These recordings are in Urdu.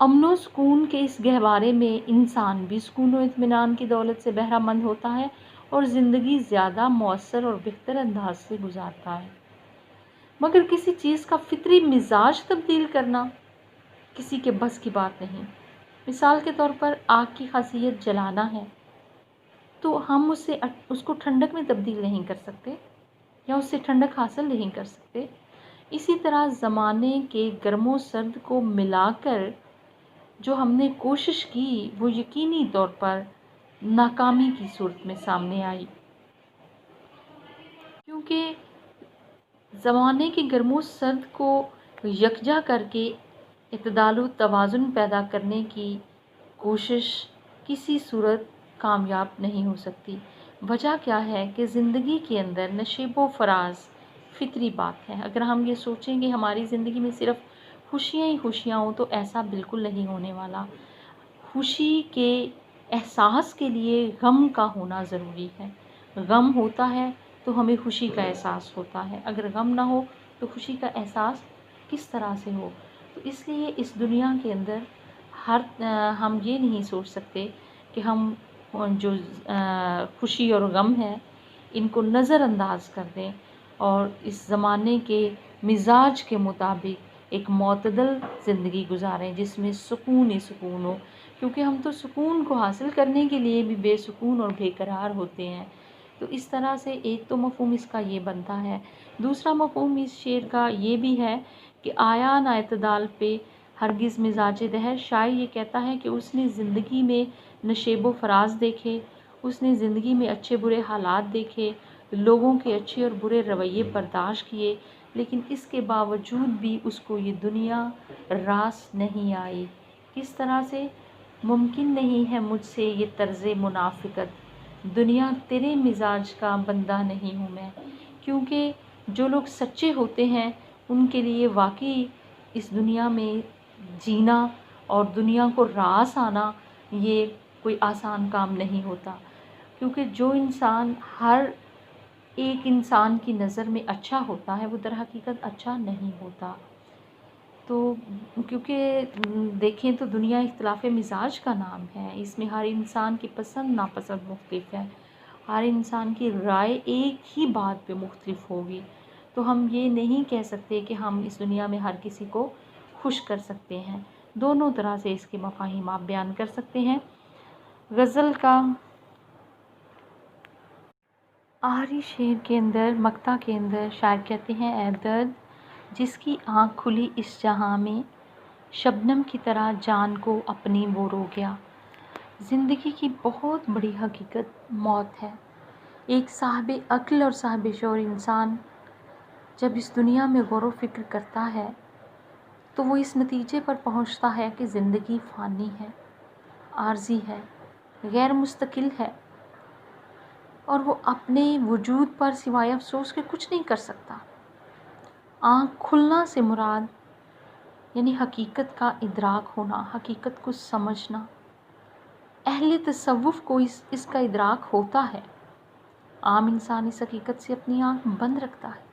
امن و سکون کے اس گہوارے میں انسان بھی سکون و اطمینان کی دولت سے بہرہ مند ہوتا ہے اور زندگی زیادہ مؤثر اور بہتر انداز سے گزارتا ہے۔ مگر کسی چیز کا فطری مزاج تبدیل کرنا کسی کے بس کی بات نہیں۔ مثال کے طور پر آگ کی خاصیت جلانا ہے تو ہم اس کو ٹھنڈک میں تبدیل نہیں کر سکتے یا اس سے ٹھنڈک حاصل نہیں کر سکتے۔ اسی طرح زمانے کے گرم و سرد کو ملا کر جو ہم نے کوشش کی وہ یقینی طور پر ناکامی کی صورت میں سامنے آئی، کیونکہ زمانے کے گرم و سرد کو یکجا کر کے اعتدال و توازن پیدا کرنے کی کوشش کسی صورت کامیاب نہیں ہو سکتی۔ وجہ کیا ہے کہ زندگی کے اندر نشیب و فراز فطری بات ہے۔ اگر ہم یہ سوچیں کہ ہماری زندگی میں صرف خوشیاں ہی خوشیاں ہوں تو ایسا بالکل نہیں ہونے والا۔ خوشی کے احساس کے لیے غم کا ہونا ضروری ہے۔ غم ہوتا ہے تو ہمیں خوشی کا احساس ہوتا ہے، اگر غم نہ ہو تو خوشی کا احساس کس طرح سے ہو؟ تو اس لیے اس دنیا کے اندر ہم یہ نہیں سوچ سکتے کہ ہم جو خوشی اور غم ہے ان کو نظر انداز کر دیں اور اس زمانے کے مزاج کے مطابق ایک معتدل زندگی گزاریں جس میں سکون ہی سکون ہو، کیونکہ ہم تو سکون کو حاصل کرنے کے لیے بھی بے سکون اور بے قرار ہوتے ہیں۔ تو اس طرح سے ایک تو مفہوم اس کا یہ بنتا ہے۔ دوسرا مفہوم اس شعر کا یہ بھی ہے کہ آیا نہ اعتدال پہ ہرگز مزاج دہر۔ شاعر یہ کہتا ہے کہ اس نے زندگی میں نشیب و فراز دیکھے، اس نے زندگی میں اچھے برے حالات دیکھے، لوگوں کے اچھے اور برے رویے برداشت کیے، لیکن اس کے باوجود بھی اس کو یہ دنیا راس نہیں آئی۔ کس طرح سے؟ ممکن نہیں ہے مجھ سے یہ طرز منافقت، دنیا تیرے مزاج کا بندہ نہیں ہوں میں۔ کیونکہ جو لوگ سچے ہوتے ہیں ان کے لیے واقعی اس دنیا میں جینا اور دنیا کو راس آنا یہ کوئی آسان کام نہیں ہوتا، کیونکہ جو انسان ہر ایک انسان کی نظر میں اچھا ہوتا ہے وہ در حقیقت اچھا نہیں ہوتا۔ تو کیونکہ دیکھیں تو دنیا اختلاف مزاج کا نام ہے، اس میں ہر انسان کی پسند ناپسند مختلف ہے، ہر انسان کی رائے ایک ہی بات پہ مختلف ہوگی۔ تو ہم یہ نہیں کہہ سکتے کہ ہم اس دنیا میں ہر کسی کو خوش کر سکتے ہیں۔ دونوں طرح سے اس کے مفاہیم آپ بیان کر سکتے ہیں۔ غزل کا آخری شعر کے اندر، مقطع کے اندر شاعر کہتے ہیں: اے درد جس کی آنکھ کھلی اس جہاں میں، شبنم کی طرح جان کو اپنی وہ رو گیا۔ زندگی کی بہت بڑی حقیقت موت ہے۔ ایک صاحب عقل اور صاحب شعور انسان جب اس دنیا میں غور و فکر کرتا ہے تو وہ اس نتیجے پر پہنچتا ہے کہ زندگی فانی ہے، عارضی ہے، غیر مستقل ہے، اور وہ اپنے وجود پر سوائے افسوس کے کچھ نہیں کر سکتا۔ آنکھ کھلنا سے مراد یعنی حقیقت کا ادراک ہونا، حقیقت کو سمجھنا۔ اہل تصوف کو اس کا ادراک ہوتا ہے۔ عام انسان اس حقیقت سے اپنی آنکھ بند رکھتا ہے،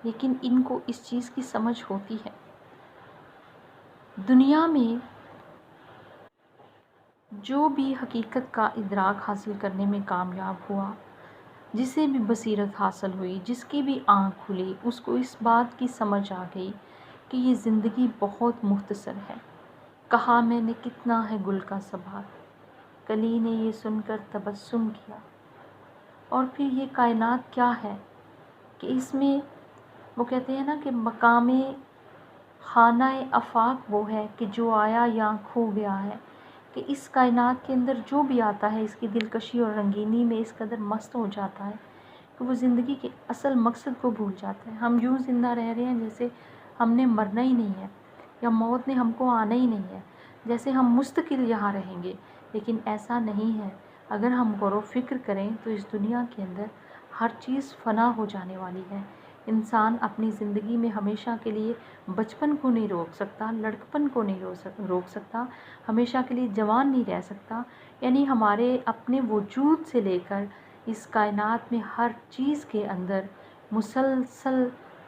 لیکن ان کو اس چیز کی سمجھ ہوتی ہے۔ دنیا میں جو بھی حقیقت کا ادراک حاصل کرنے میں کامیاب ہوا، جسے بھی بصیرت حاصل ہوئی، جس کی بھی آنکھ کھلی، اس کو اس بات کی سمجھ آ گئی کہ یہ زندگی بہت مختصر ہے۔ کہا میں نے کتنا ہے گل کا صبا، کلی نے یہ سن کر تبسم کیا۔ اور پھر یہ کائنات کیا ہے کہ اس میں وہ کہتے ہیں نا کہ مقام خانہ آفاق وہ ہے کہ جو آیا یا کھو گیا ہے، کہ اس کائنات کے اندر جو بھی آتا ہے اس کی دلکشی اور رنگینی میں اس قدر مست ہو جاتا ہے کہ وہ زندگی کے اصل مقصد کو بھول جاتا ہے۔ ہم یوں زندہ رہ رہے ہیں جیسے ہم نے مرنا ہی نہیں ہے یا موت نے ہم کو آنا ہی نہیں ہے، جیسے ہم مستقل یہاں رہیں گے، لیکن ایسا نہیں ہے۔ اگر ہم غور و فکر کریں تو اس دنیا کے اندر ہر چیز فنا ہو جانے والی ہے۔ انسان اپنی زندگی میں ہمیشہ کے لیے بچپن کو نہیں روک سکتا، لڑکپن کو نہیں روک سکتا، ہمیشہ کے لیے جوان نہیں رہ سکتا۔ یعنی ہمارے اپنے وجود سے لے کر اس کائنات میں ہر چیز کے اندر مسلسل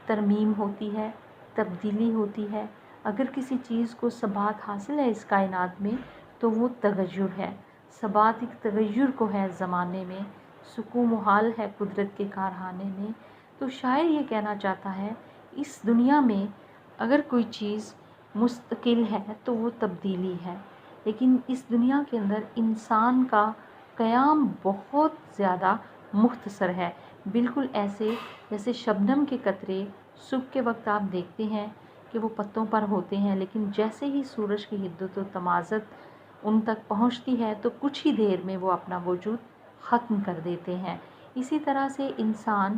ترمیم ہوتی ہے، تبدیلی ہوتی ہے، اگر کسی چیز کو ثبات حاصل ہے اس کائنات میں تو وہ تغیر ہے، ثبات ایک تغیر کو ہے زمانے میں، سکون و حال ہے قدرت کے کارخانے میں۔ تو شاعر یہ کہنا چاہتا ہے اس دنیا میں اگر کوئی چیز مستقل ہے تو وہ تبدیلی ہے، لیکن اس دنیا کے اندر انسان کا قیام بہت زیادہ مختصر ہے، بالکل ایسے جیسے شبنم کے قطرے صبح کے وقت آپ دیکھتے ہیں کہ وہ پتوں پر ہوتے ہیں، لیکن جیسے ہی سورج کی حدت و تمازت ان تک پہنچتی ہے تو کچھ ہی دیر میں وہ اپنا وجود ختم کر دیتے ہیں۔ اسی طرح سے انسان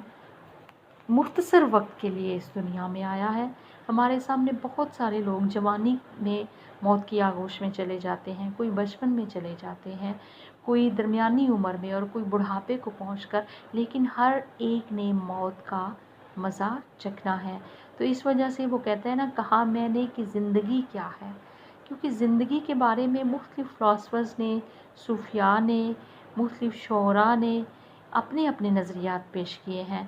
مختصر وقت کے لیے اس دنیا میں آیا ہے۔ ہمارے سامنے بہت سارے لوگ جوانی میں موت کی آغوش میں چلے جاتے ہیں، کوئی بچپن میں چلے جاتے ہیں، کوئی درمیانی عمر میں اور کوئی بڑھاپے کو پہنچ کر، لیکن ہر ایک نے موت کا مزہ چکھنا ہے۔ تو اس وجہ سے وہ کہتے ہیں نا، کہا میں نے کہ زندگی کیا ہے، کیونکہ زندگی کے بارے میں مختلف فلاسفرز نے، صوفیاء نے، مختلف شعراء نے اپنے اپنے نظریات پیش کیے ہیں۔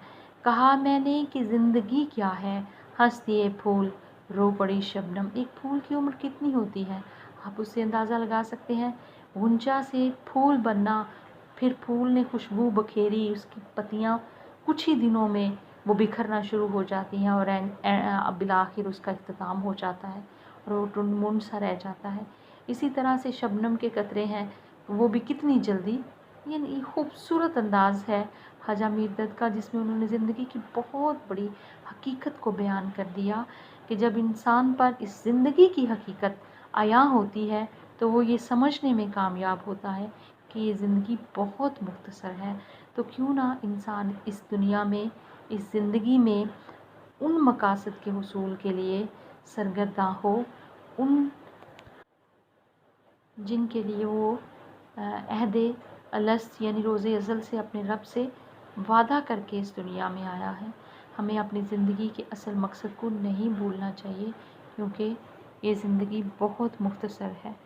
کہا میں نے کہ زندگی کیا ہے، ہنستی اے پھول رو پڑی شبنم۔ ایک پھول کی عمر کتنی ہوتی ہے آپ اس سے اندازہ لگا سکتے ہیں۔ غنچہ سے پھول بننا، پھر پھول نے خوشبو بکھیری، اس کی پتیاں کچھ ہی دنوں میں وہ بکھرنا شروع ہو جاتی ہیں اور بالآخر اس کا اختتام ہو جاتا ہے اور وہ ٹنڈ منڈ سا رہ جاتا ہے۔ اسی طرح سے شبنم کے قطرے ہیں، وہ بھی کتنی جلدی، یعنی خوبصورت انداز ہے خواجہ میردد کا، جس میں انہوں نے زندگی کی بہت بڑی حقیقت کو بیان کر دیا کہ جب انسان پر اس زندگی کی حقیقت عیاں ہوتی ہے تو وہ یہ سمجھنے میں کامیاب ہوتا ہے کہ یہ زندگی بہت مختصر ہے۔ تو کیوں نہ انسان اس دنیا میں، اس زندگی میں ان مقاصد کے حصول کے لیے سرگرداں ہو، ان جن کے لیے وہ عہد الست یعنی روز ازل سے اپنے رب سے وعدہ کر کے اس دنیا میں آیا ہے۔ ہمیں اپنی زندگی کے اصل مقصد کو نہیں بھولنا چاہیے، کیونکہ یہ زندگی بہت مختصر ہے۔